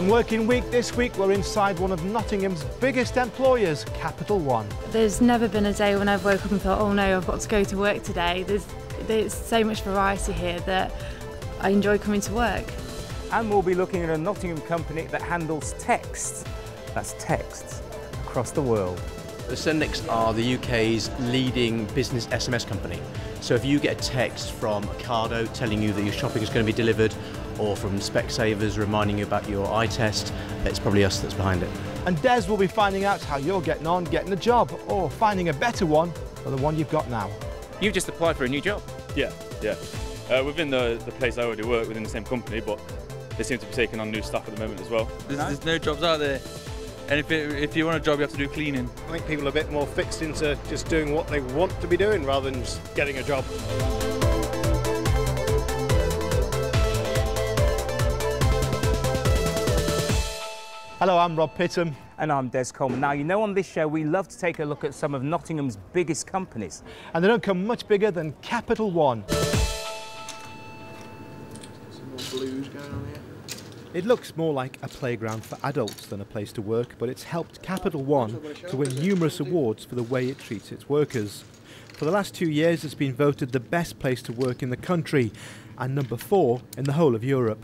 Long working week this week. We're inside one of Nottingham's biggest employers, Capital One. There's never been a day when I've woke up and thought, oh no, I've got to go to work today. There's so much variety here that I enjoy coming to work. And we'll be looking at a Nottingham company that handles texts, that's texts, across the world. Esendex are the UK's leading business SMS company. So if you get a text from Ocado telling you that your shopping is going to be delivered, or from Specsavers reminding you about your eye test, it's probably us that's behind it. And Des will be finding out how you're getting on getting a job, or finding a better one than the one you've got now. You've just applied for a new job? Yeah. Within the place I already work, within the same company, but they seem to be taking on new staff at the moment as well. There's no jobs out there. And if you want a job, you have to do cleaning. I think people are a bit more fixed into just doing what they want to be doing rather than just getting a job. Hello, I'm Rob Pittham. And I'm Des Coleman. Now, you know, on this show, we love to take a look at some of Nottingham's biggest companies. And they don't come much bigger than Capital One. Some more blues going on here. It looks more like a playground for adults than a place to work, but it's helped Capital One to win numerous awards for the way it treats its workers. For the last 2 years, it's been voted the best place to work in the country and number 4 in the whole of Europe.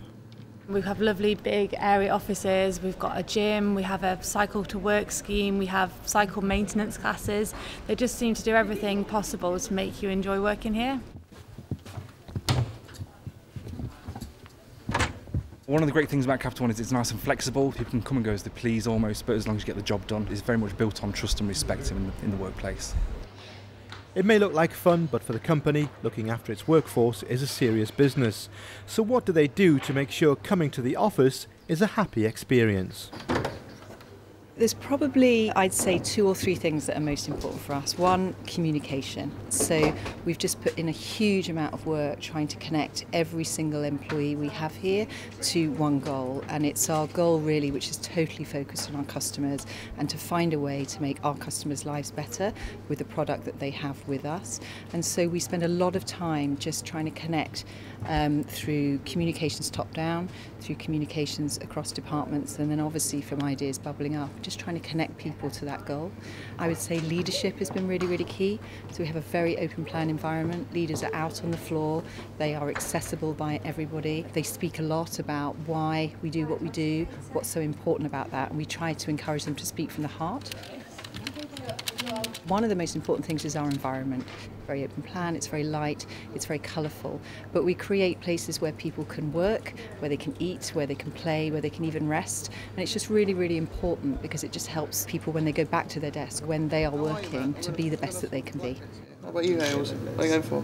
We have lovely big area offices, we've got a gym, we have a cycle to work scheme, we have cycle maintenance classes. They just seem to do everything possible to make you enjoy working here. One of the great things about Capital One is it's nice and flexible. People can come and go as they please almost, but as long as you get the job done, it's very much built on trust and respect in the workplace. It may look like fun, but for the company, looking after its workforce is a serious business. So what do they do to make sure coming to the office is a happy experience? There's probably, I'd say, 2 or 3 things that are most important for us. One, communication. So we've just put in a huge amount of work trying to connect every single employee we have here to one goal. And it's our goal really, which is totally focused on our customers and to find a way to make our customers' lives better with the product that they have with us. And so we spend a lot of time just trying to connect through communications top down, through communications across departments, and then obviously from ideas bubbling up, just trying to connect people to that goal. I would say leadership has been really, really key. So we have a very open plan environment. Leaders are out on the floor. They are accessible by everybody. They speak a lot about why we do what we do, what's so important about that, and we try to encourage them to speak from the heart. One of the most important things is our environment. Very open plan, it's very light, it's very colourful, but we create places where people can work, where they can eat, where they can play, where they can even rest, and it's just really, really important because it just helps people when they go back to their desk, when they are working, to be the best that they can be. How about you, Hales? What are you going for?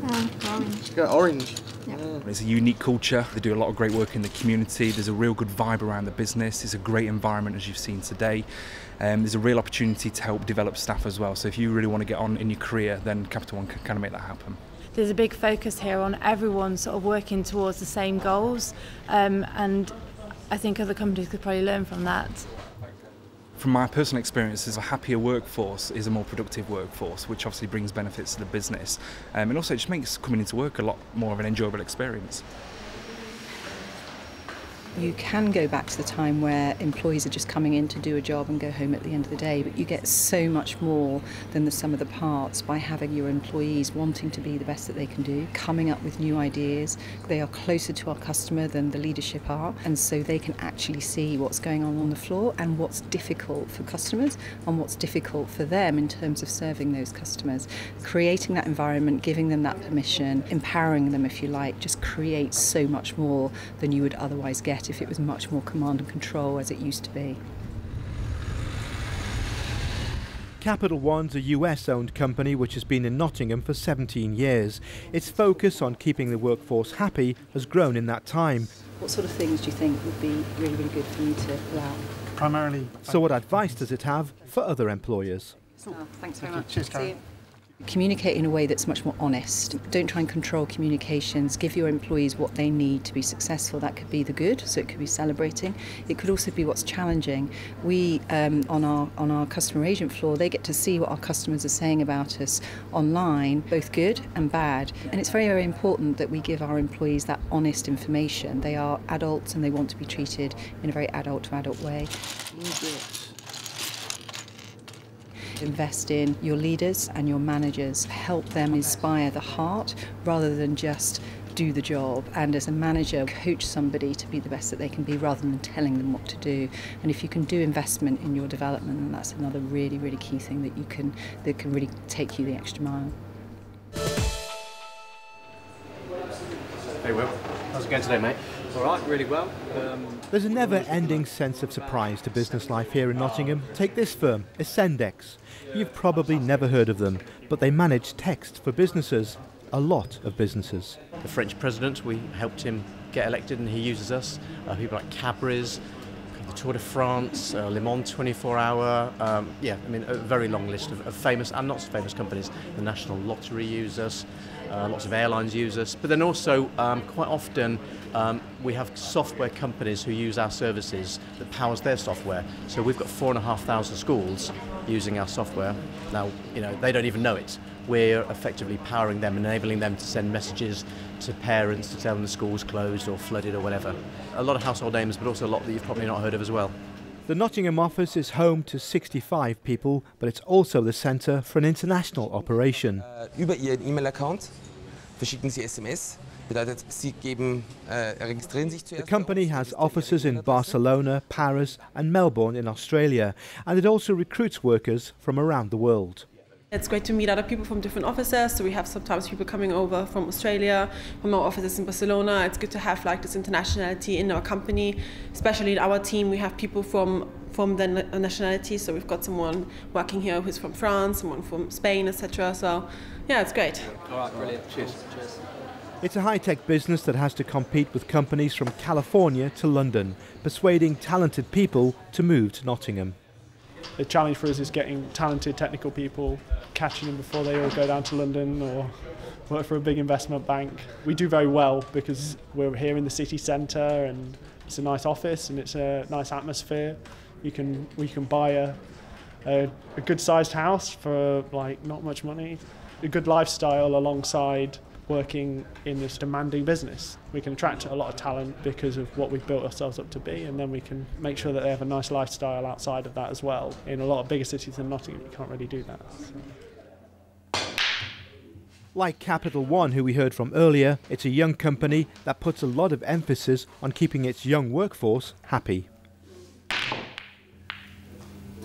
Orange. You got orange? Yep. It's a unique culture. They do a lot of great work in the community. There's a real good vibe around the business. It's a great environment, as you've seen today. There's a real opportunity to help develop staff as well. So if you really want to get on in your career, then Capital One can kind of make that happen. There's a big focus here on everyone sort of working towards the same goals, and I think other companies could probably learn from that. From my personal experiences, a happier workforce is a more productive workforce, which obviously brings benefits to the business, and also it just makes coming into work a lot more of an enjoyable experience. You can go back to the time where employees are just coming in to do a job and go home at the end of the day, but you get so much more than the sum of the parts by having your employees wanting to be the best that they can do, coming up with new ideas. They are closer to our customer than the leadership are, and so they can actually see what's going on the floor and what's difficult for customers and what's difficult for them in terms of serving those customers. Creating that environment, giving them that permission, empowering them if you like, just creates so much more than you would otherwise get if it was much more command and control as it used to be. Capital One's a US-owned company which has been in Nottingham for 17 years. Its focus on keeping the workforce happy has grown in that time. What sort of things do you think would be really, really good for you to pull out? Primarily. So what advice does it have for other employers? Thanks very much. Cheers, Karen. See you. Communicate in a way that's much more honest. Don't try and control communications. Give your employees what they need to be successful. That could be the good, so it could be celebrating. It could also be what's challenging. We, on our customer agent floor, they get to see what our customers are saying about us online, both good and bad. And it's very, very important that we give our employees that honest information. They are adults and they want to be treated in a very adult-to-adult way. Invest in your leaders and your managers. Help them inspire the heart rather than just do the job. And as a manager, coach somebody to be the best that they can be rather than telling them what to do. And if you can do investment in your development, then that's another really, really key thing that can really take you the extra mile. Very well. How's it going today, mate? All right, really well. There's a never-ending sense of surprise to business life here in Nottingham. Take this firm, Esendex. You've probably never heard of them, but they manage text for businesses, a lot of businesses. The French president, we helped him get elected and he uses us. People like Cadbury's, the Tour de France, Le Mans 24-hour, a very long list of famous and not so famous companies. The National Lottery use us, lots of airlines use us, but then also quite often we have software companies who use our services that powers their software. So we've got 4,500 schools using our software. Now, they don't even know it. We're effectively powering them, enabling them to send messages to parents to tell them the school's closed or flooded or whatever. A lot of household names, but also a lot that you've probably not heard of as well. The Nottingham office is home to 65 people, but it's also the centre for an international operation. Über Ihren E-Mail-Account verschicken Sie SMS. Bedeutet, Sie registrieren sich zuerst. The company has offices in Barcelona, Paris and Melbourne in Australia, and it also recruits workers from around the world. It's great to meet other people from different offices, so we have sometimes people coming over from Australia, from our offices in Barcelona. It's good to have this internationality in our company, especially in our team. We have people from the nationality, so we've got someone working here who's from France, someone from Spain, etc. So yeah, it's great. All right, brilliant. Cheers. Cheers. It's a high-tech business that has to compete with companies from California to London, persuading talented people to move to Nottingham. The challenge for us is getting talented technical people, catching them before they all go down to London or work for a big investment bank. We do very well because we're here in the city centre and it's a nice office and it's a nice atmosphere. We can buy a good-sized house for not much money, a good lifestyle alongside working in this demanding business. We can attract a lot of talent because of what we've built ourselves up to be, and then we can make sure that they have a nice lifestyle outside of that as well. In a lot of bigger cities than Nottingham, you can't really do that. So. Like Capital One, who we heard from earlier, it's a young company that puts a lot of emphasis on keeping its young workforce happy.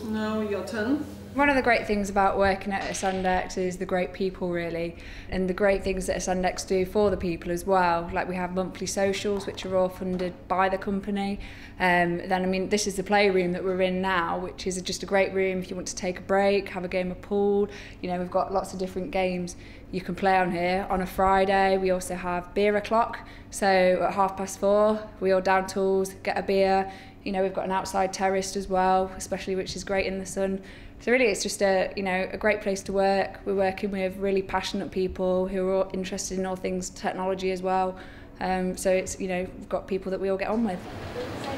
Now your turn. One of the great things about working at Esendex is the great people, really, and the great things that Esendex do for the people as well. Like, we have monthly socials, which are all funded by the company. This is the playroom that we're in now, which is just a great room if you want to take a break, have a game of pool. We've got lots of different games you can play on here. On a Friday, we also have beer o'clock. So at 4:30, we all down tools, get a beer. We've got an outside terrace as well, especially, which is great in the sun. So really, it's just a great place to work. We're working with really passionate people who are all interested in all things technology as well. So it's we've got people that we all get on with.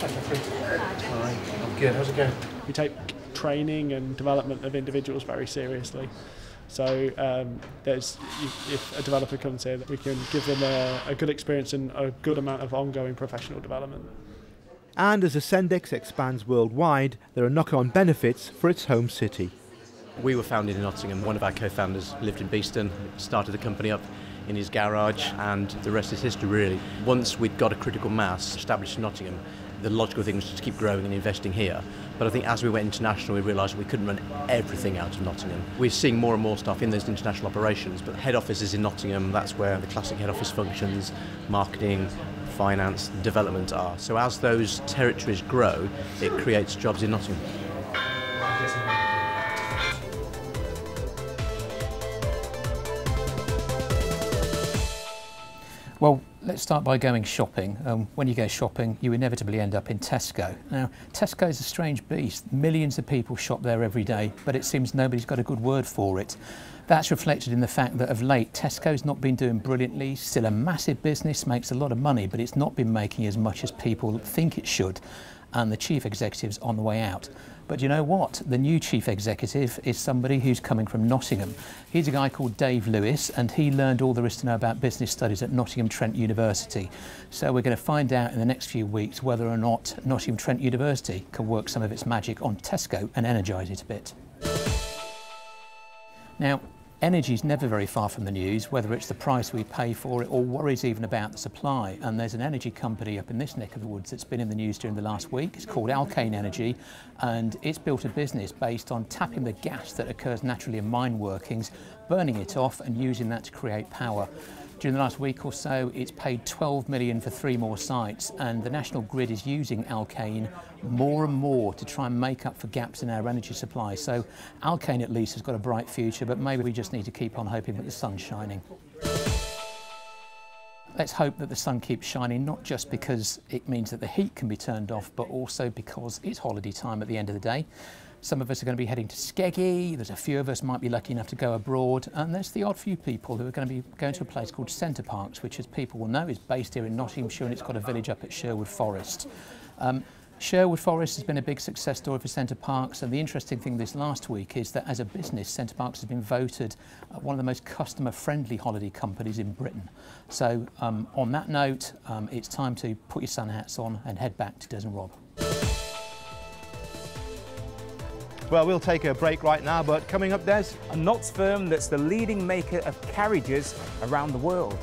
Hi, I'm good. How's it going? We take training and development of individuals very seriously. So if a developer comes here, we can give them a good experience and a good amount of ongoing professional development. And as Esendex expands worldwide, there are knock-on benefits for its home city. We were founded in Nottingham. One of our co-founders lived in Beeston, started the company up in his garage, and the rest is history, really. Once we'd got a critical mass established in Nottingham, the logical thing was to keep growing and investing here. But I think as we went international, we realised we couldn't run everything out of Nottingham. We're seeing more and more stuff in those international operations, but the head office is in Nottingham. That's where the classic head office functions, marketing, finance, development are. So as those territories grow, it creates jobs in Nottingham. Well, let's start by going shopping. When you go shopping, you inevitably end up in Tesco. Now, Tesco is a strange beast. Millions of people shop there every day, but it seems nobody's got a good word for it. That's reflected in the fact that of late Tesco's not been doing brilliantly, still a massive business, makes a lot of money, but it's not been making as much as people think it should, and the chief executive's on the way out. But you know what? The new chief executive is somebody who's coming from Nottingham. He's a guy called Dave Lewis, and he learned all there is to know about business studies at Nottingham Trent University. So we're going to find out in the next few weeks whether or not Nottingham Trent University can work some of its magic on Tesco and energise it a bit. Now, energy's never very far from the news, whether it's the price we pay for it or worries even about the supply. And there's an energy company up in this neck of the woods that's been in the news during the last week. It's called Alkane Energy, and it's built a business based on tapping the gas that occurs naturally in mine workings, burning it off and using that to create power. During the last week or so, it's paid 12 million for 3 more sites, and the National Grid is using Alkane more and more to try and make up for gaps in our energy supply. So Alkane at least has got a bright future, but maybe we just need to keep on hoping that the sun's shining. Let's hope that the sun keeps shining, not just because it means that the heat can be turned off, but also because it's holiday time at the end of the day. Some of us are going to be heading to Skeggy, there's a few of us might be lucky enough to go abroad, and there's the odd few people who are going to be going to a place called Center Parcs, which, as people will know, is based here in Nottinghamshire, and it's got a village up at Sherwood Forest. Sherwood Forest has been a big success story for Center Parcs, and the interesting thing this last week is that as a business, Center Parcs has been voted one of the most customer-friendly holiday companies in Britain. So on that note, it's time to put your sun hats on and head back to Des and Rob. Well, we'll take a break right now, but coming up, Des, a Notts firm that's the leading maker of carriages around the world.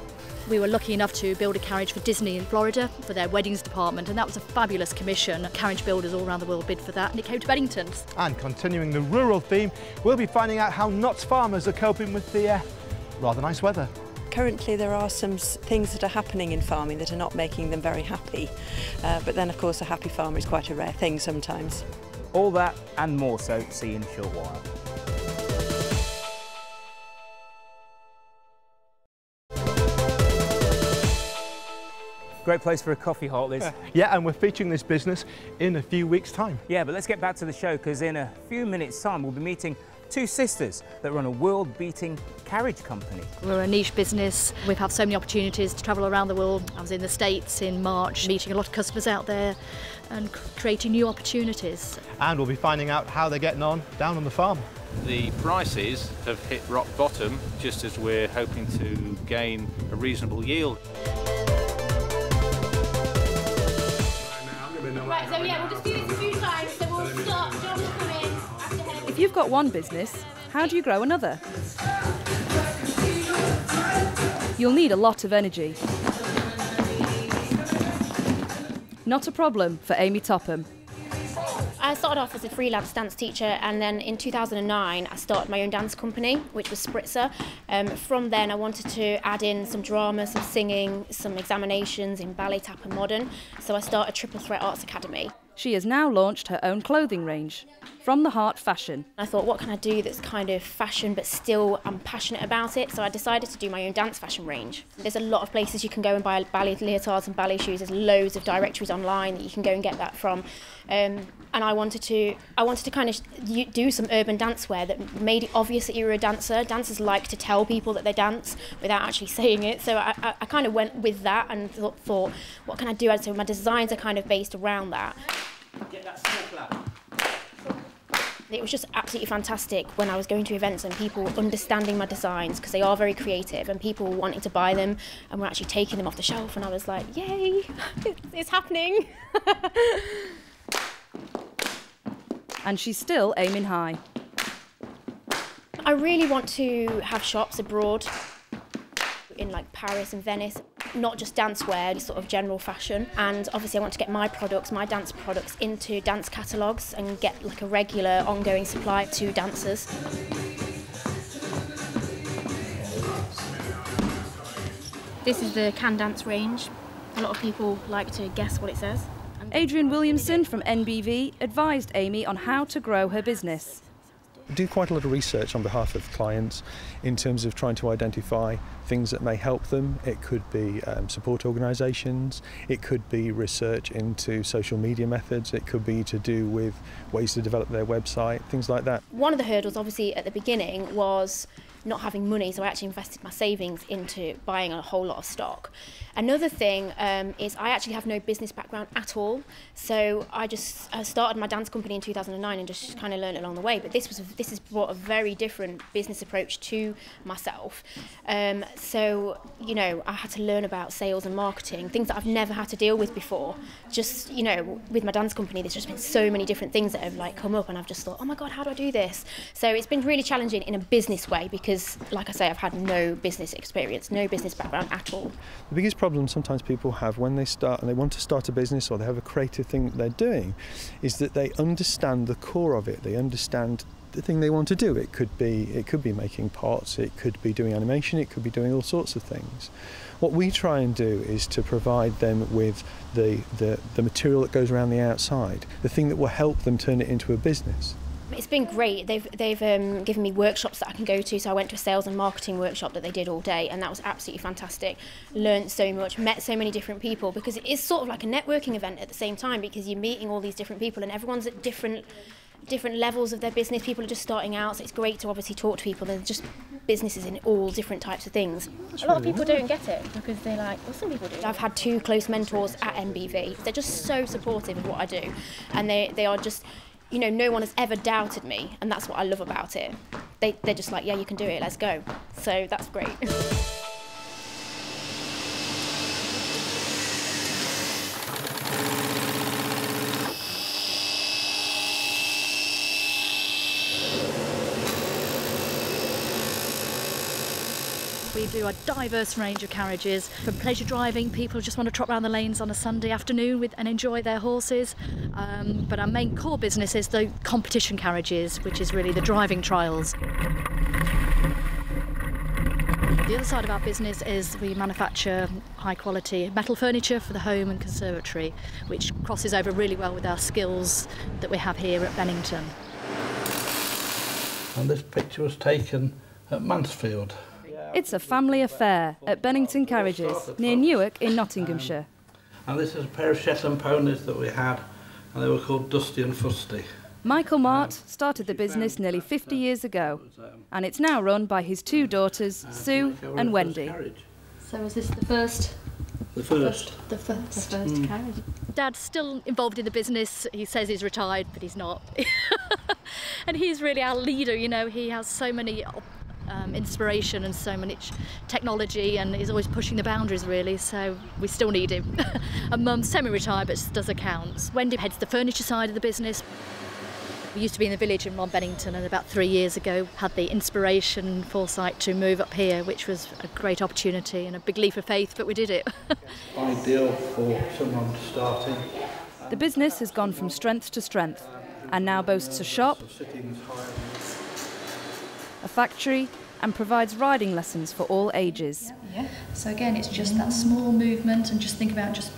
We were lucky enough to build a carriage for Disney in Florida for their weddings department, and that was a fabulous commission. Carriage builders all around the world bid for that, and it came to Bennington's. And continuing the rural theme, we'll be finding out how Notts farmers are coping with the rather nice weather. Currently there are some things that are happening in farming that are not making them very happy, but then of course a happy farmer is quite a rare thing sometimes. All that and more so, see you in a short while. Great place for a coffee halt, Liz. Yeah, and we're featuring this business in a few weeks' time. Yeah, but let's get back to the show, because in a few minutes' time we'll be meeting 2 sisters that run a world-beating carriage company. We're a niche business. We've had so many opportunities to travel around the world. I was in the States in March, meeting a lot of customers out there and creating new opportunities. And we'll be finding out how they're getting on down on the farm. The prices have hit rock bottom, just as we're hoping to gain a reasonable yield. Right, so yeah, we'll just do this a few times, so we'll stop, John will come in after her. If you've got one business, how do you grow another? You'll need a lot of energy. Not a problem for Amy Topham. I started off as a freelance dance teacher, and then in 2009 I started my own dance company, which was Spritzer. From then I wanted to add in some drama, some singing, some examinations in ballet, tap and modern, so I started Triple Threat Arts Academy. She has now launched her own clothing range, From the Heart Fashion. I thought, what can I do that's kind of fashion but still I'm passionate about it, so I decided to do my own dance fashion range. There's a lot of places you can go and buy ballet leotards and ballet shoes. There's loads of directories online that you can go and get that from. And I wanted to kind of do some urban dance wear that made it obvious that you were a dancer. Dancers like to tell people that they dance without actually saying it, so I kind of went with that and thought, what can I do? So my designs are kind of based around that. Get that small clap. It was just absolutely fantastic when I was going to events and people understanding my designs, because they are very creative, and people wanting to buy them and were actually taking them off the shelf, and I was like, yay, it's happening. And she's still aiming high. I really want to have shops abroad, in like Paris and Venice, not just dance wear, sort of general fashion. And obviously I want to get my products, my dance products, into dance catalogues and get like a regular ongoing supply to dancers. This is the Can Dance range. A lot of people like to guess what it says. Adrian Williamson from NBV advised Amy on how to grow her business. I do quite a lot of research on behalf of clients in terms of trying to identify things that may help them. It could be support organisations, it could be research into social media methods, it could be to do with ways to develop their website, things like that. One of the hurdles obviously at the beginning was not having money, so I actually invested my savings into buying a whole lot of stock. Another thing is I actually have no business background at all, so I just started my dance company in 2009 and just kind of learned along the way. But this has brought a very different business approach to myself. So you know, I had to learn about sales and marketing, things that I've never had to deal with before. Just, you know, with my dance company, there's just been so many different things that have like come up, and I've just thought, oh my God, how do I do this? So it's been really challenging in a business way because, like I say, I've had no business experience, no business background at all. The biggest problem sometimes people have when they start and they want to start a business or they have a creative thing that they're doing is that they understand the core of it. They understand the thing they want to do. It could be making pots, it could be doing animation, it could be doing all sorts of things. What we try and do is to provide them with the material that goes around the outside, the thing that will help them turn it into a business. It's been great. They've given me workshops that I can go to. So I went to a sales and marketing workshop that they did all day, and that was absolutely fantastic. Learned so much, met so many different people, because it is sort of like a networking event at the same time, because you're meeting all these different people and everyone's at different levels of their business. People are just starting out, so it's great to obviously talk to people. There's just businesses in all different types of things. A lot of people don't get it because they're like, well, some people do. I've had 2 close mentors at NBV. They're just so supportive of what I do, and they are just, you know, no one has ever doubted me, and that's what I love about it. They're just like, yeah, you can do it, let's go. So that's great. We do a diverse range of carriages, from pleasure driving, people who just want to trot around the lanes on a Sunday afternoon and enjoy their horses. But our main core business is the competition carriages, which is really the driving trials. The other side of our business is we manufacture high quality metal furniture for the home and conservatory, which crosses over really well with our skills that we have here at Bennington. And this picture was taken at Mansfield. It's a family affair at Bennington Carriages, near Newark in Nottinghamshire. And this is a pair of Shetland ponies that we had, and they were called Dusty and Fusty. Michael Mart started the business nearly 50 years ago, and it's now run by his 2 daughters, Sue and Wendy. So is this the first? The first. The first carriage. Dad's still involved in the business. He says he's retired, but he's not. And he's really our leader, you know. He has so many inspiration and so much technology, and he's always pushing the boundaries really, so we still need him. And Mum's semi-retired but does accounts. Wendy heads the furniture side of the business. We used to be in the village in Bennington, and about 3 years ago had the inspiration and foresight to move up here, which was a great opportunity and a big leap of faith, but we did it. Ideal for someone starting. The business has gone from strength to strength and now boasts a shop, a factory, and provides riding lessons for all ages. Yeah. So again, it's just that small movement, and just think about just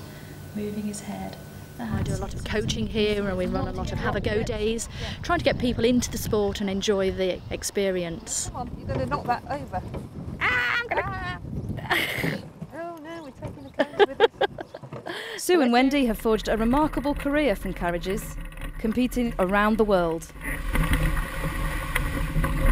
moving his head. I do a lot of coaching here, and we run a lot of have-a-go days, trying to get people into the sport and enjoy the experience. Come on, you're going to knock that over. I'm going to... Oh no, we're taking the carriage with us. Sue and Wendy have forged a remarkable career from carriages, competing around the world.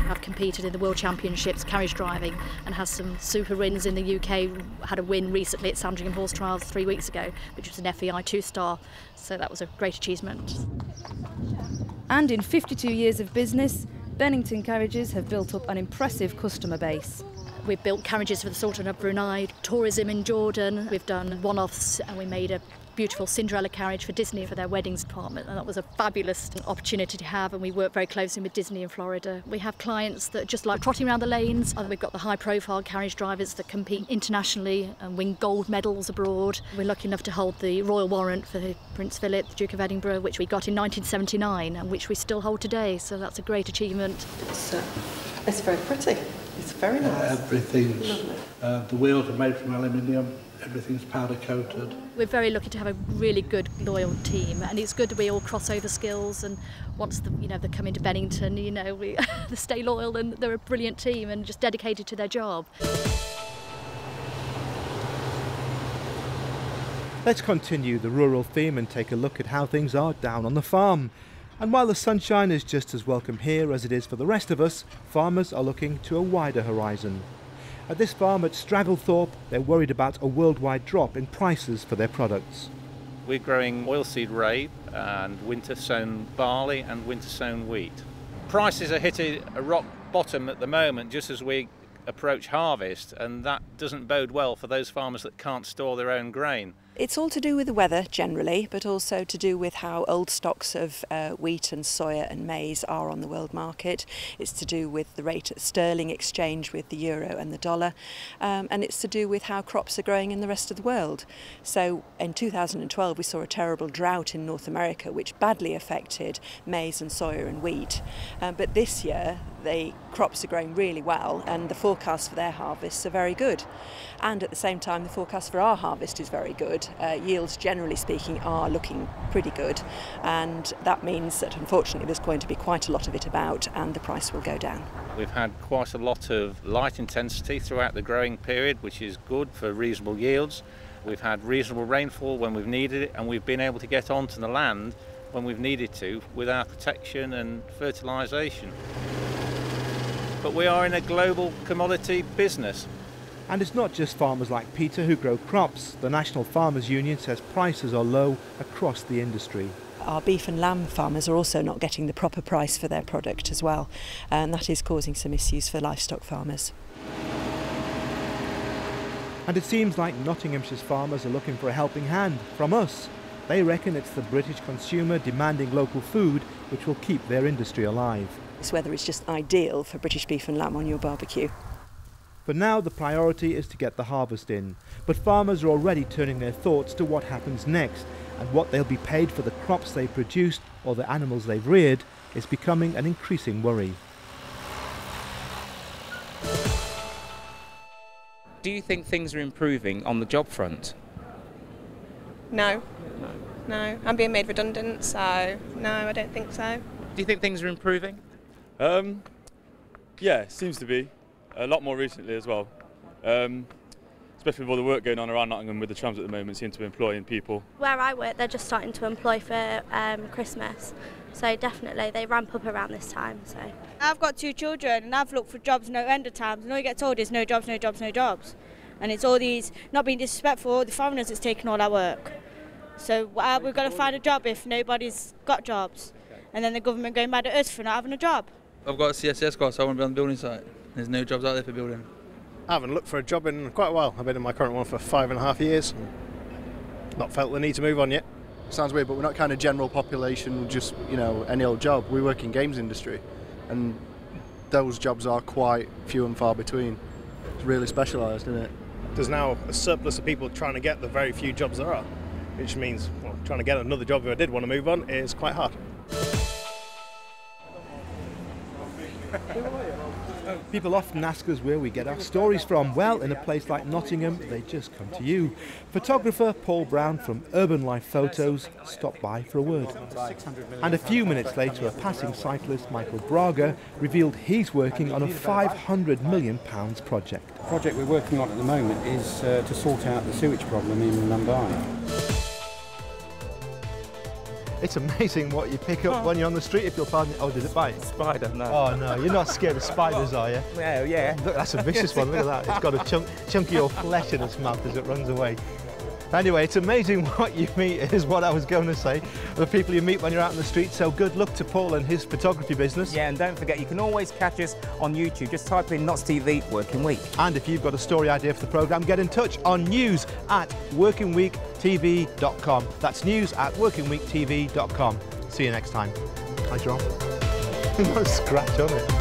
I've competed in the World Championships carriage driving and has some super wins in the UK. Had a win recently at Sandringham Horse Trials 3 weeks ago, which was an FEI 2-star, so that was a great achievement. And in 52 years of business, Bennington Carriages have built up an impressive customer base. We've built carriages for the Sultan of Brunei, tourism in Jordan, we've done one-offs, and we made a beautiful Cinderella carriage for Disney for their weddings department, and that was a fabulous opportunity to have, and we work very closely with Disney in Florida. We have clients that just like trotting around the lanes, and we've got the high profile carriage drivers that compete internationally and win gold medals abroad. We're lucky enough to hold the Royal Warrant for Prince Philip, the Duke of Edinburgh, which we got in 1979 and which we still hold today, so that's a great achievement. It's very pretty. It's very nice. Everything's, the wheels are made from aluminium. Everything's powder coated. We're very lucky to have a really good, loyal team, and it's good that we all cross over skills. And once they come into Bennington, they stay loyal, and they're a brilliant team and just dedicated to their job. Let's continue the rural theme and take a look at how things are down on the farm. And while the sunshine is just as welcome here as it is for the rest of us, farmers are looking to a wider horizon. At this farm at Stragglethorpe, they're worried about a worldwide drop in prices for their products. We're growing oilseed rape and winter-sown barley and winter-sown wheat. Prices are hitting a rock bottom at the moment just as we approach harvest, and that doesn't bode well for those farmers that can't store their own grain. It's all to do with the weather generally, but also to do with how old stocks of wheat and soya and maize are on the world market. It's to do with the rate at sterling exchange with the euro and the dollar, and it's to do with how crops are growing in the rest of the world. So in 2012 we saw a terrible drought in North America which badly affected maize and soya and wheat, but this year the crops are growing really well and the forecasts for their harvests are very good, and at the same time the forecast for our harvest is very good. Yields generally speaking are looking pretty good, and that means that unfortunately there's going to be quite a lot of it about and the price will go down. We've had quite a lot of light intensity throughout the growing period, which is good for reasonable yields. We've had reasonable rainfall when we've needed it, and we've been able to get onto the land when we've needed to with our protection and fertilisation. But we are in a global commodity business. And it's not just farmers like Peter who grow crops. The National Farmers Union says prices are low across the industry. Our beef and lamb farmers are also not getting the proper price for their product as well, and that is causing some issues for livestock farmers. And it seems like Nottinghamshire's farmers are looking for a helping hand from us. They reckon it's the British consumer demanding local food which will keep their industry alive. This weather is just ideal for British beef and lamb on your barbecue. For now, the priority is to get the harvest in, but farmers are already turning their thoughts to what happens next, and what they'll be paid for the crops they've produced or the animals they've reared is becoming an increasing worry. Do you think things are improving on the job front? No. No. I'm being made redundant, so no, I don't think so. Do you think things are improving? Yeah, it seems to be. A lot more recently as well. Especially with all the work going on around Nottingham with the trams at the moment, seem to be employing people. Where I work, they're just starting to employ for Christmas. So definitely they ramp up around this time. So I've got 2 children and I've looked for jobs no end of times, and all you get told is no jobs, no jobs, no jobs. And it's all these, not being disrespectful, the foreigners that's taking all our work. So we've got to find a job if nobody's got jobs. And then the government going mad at us for not having a job. I've got a CSS card, so I want to be on the building site. There's no jobs out there for building. I haven't looked for a job in quite a while. I've been in my current one for 5.5 years. Not felt the need to move on yet. Sounds weird, but we're not kind of general population, just, you know, any old job. We work in games industry, and those jobs are quite few and far between. It's really specialised, isn't it? There's now a surplus of people trying to get the very few jobs there are, which means, well, trying to get another job if I did want to move on is quite hard. People often ask us where we get our stories from. Well, in a place like Nottingham, they just come to you. Photographer Paul Brown from Urban Life Photos stopped by for a word. And a few minutes later, a passing cyclist, Michael Braga, revealed he's working on a £500 million project. The project we're working on at the moment is to sort out the sewage problem in Mumbai. It's amazing what you pick up when you're on the street, if you'll pardon me. Oh, did it bite? Spider, no. Oh, no, you're not scared of spiders, are you? Well, yeah. Look, that's a vicious one, look at that. It's got a chunk of your flesh in its mouth as it runs away. Anyway, it's amazing what you meet, is what I was going to say. The people you meet when you're out in the street, so good luck to Paul and his photography business. Yeah, and don't forget, you can always catch us on YouTube. Just type in Nots TV Working Week. And if you've got a story idea for the programme, get in touch on news@workingweektv.com. That's news@workingweektv.com. See you next time. Hi, John. Not a scratch on it.